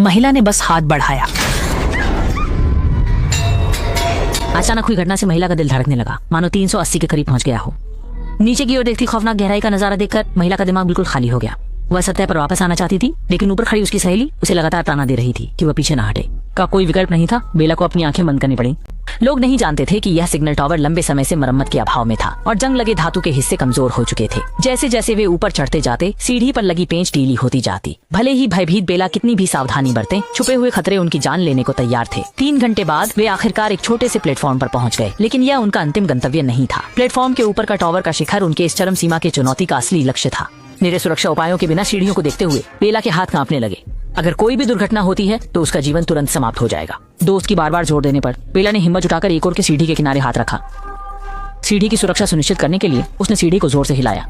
महिला ने बस हाथ बढ़ाया। अचानक हुई घटना से महिला का दिल धड़कने लगा, मानो 380 के करीब पहुंच गया हो। नीचे की ओर देखती खौफनाक गहराई का नजारा देखकर महिला का दिमाग बिल्कुल खाली हो गया। वह सतह पर वापस आना चाहती थी, लेकिन ऊपर खड़ी उसकी सहेली उसे लगातार ताना दे रही थी कि वह पीछे ना हटे। का कोई विकल्प नहीं था, बेला को अपनी आंखें बंद करनी पड़ी। लोग नहीं जानते थे कि यह सिग्नल टावर लंबे समय से मरम्मत के अभाव में था और जंग लगे धातु के हिस्से कमजोर हो चुके थे। जैसे जैसे वे ऊपर चढ़ते जाते, सीढ़ी पर लगी पेंच ढीली होती जाती। भले ही भयभीत बेला कितनी भी सावधानी बरते, छुपे हुए खतरे उनकी जान लेने को तैयार थे। 3 घंटे बाद वे आखिरकार एक छोटे से प्लेटफॉर्म पर पहुंच गए, लेकिन यह उनका अंतिम गंतव्य नहीं था। प्लेटफॉर्म के ऊपर का टावर का शिखर उनके इस चरम सीमा के चुनौती का असली लक्ष्य था। निरे सुरक्षा उपायों के बिना सीढ़ियों को देखते हुए बेला के हाथ कांपने लगे। अगर कोई भी दुर्घटना होती है तो उसका जीवन तुरंत समाप्त हो जाएगा। दोस्त की बार बार जोर देने पर बेला ने हिम्मत जुटाकर एक और के सीढ़ी के किनारे हाथ रखा। सीढ़ी की सुरक्षा सुनिश्चित करने के लिए उसने सीढ़ी को जोर से हिलाया।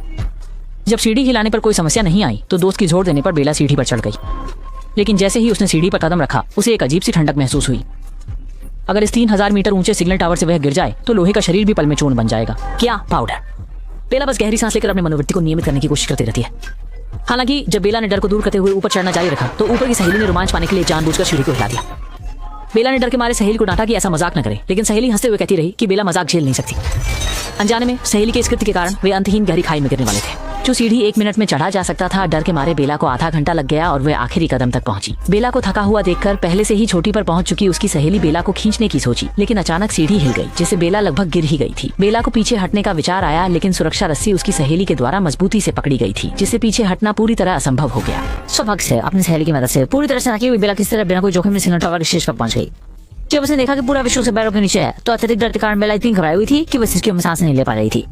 जब सीढ़ी हिलाने पर कोई समस्या नहीं आई तो दोस्त की जोर देने पर बेला सीढ़ी पर चढ़ गई। लेकिन जैसे ही उसने सीढ़ी पर कदम रखा, उसे एक अजीब सी ठंडक महसूस हुई। अगर इस 3000 मीटर ऊंचे सिग्नल टावर से वह गिर जाए तो लोहे का शरीर भी पल में चूर्ण बन जाएगा। क्या पाउडर? बेला बस गहरी सांस लेकर अपनी मनोवृत्ति को नियमित करने की कोशिश करती रहती है। हालांकि जब बेला ने डर को दूर करते हुए ऊपर चढ़ना जारी रखा तो ऊपर की सहेली ने रोमांच पाने के लिए जानबूझकर सीढ़ी को हिला दिया। बेला ने डर के मारे सहेली को डांटा कि ऐसा मजाक न करे, लेकिन सहेली हंसते हुए कहती रही कि बेला मजाक झेल नहीं सकती। अनजाने में सहेली के इस कृत्य के कारण वे अंतहीन गहरी खाई में गिरने वाले थे। जो सीढ़ी 1 मिनट में चढ़ा जा सकता था, डर के मारे बेला को आधा घंटा लग गया और वह आखिरी कदम तक पहुंची। बेला को थका हुआ देखकर पहले से ही चोटी पर पहुंच चुकी उसकी सहेली बेला को खींचने की सोची, लेकिन अचानक सीढ़ी हिल गई, जिससे बेला लगभग गिर ही गई थी। बेला को पीछे हटने का विचार आया, लेकिन सुरक्षा रस्सी उसकी सहेली के द्वारा मजबूती से पकड़ी गई थी, जिससे पीछे हटना पूरी तरह असंभव हो गया। सौभाग्य से अपनी सहेली की मदद से पूरी तरह से नकी हुई बेला किस तरह बिना कोई जोखिम में सिग्नल टावर के शीर्ष पर पहुंच गई। जब उसने देखा कि पूरा विश्व उसे पैरों के नीचे है तो अत्यधिक डर के कारण बेला इतनी घबराई हुई थी कि वह सिसकियों में सांस नहीं ले पा रही थी।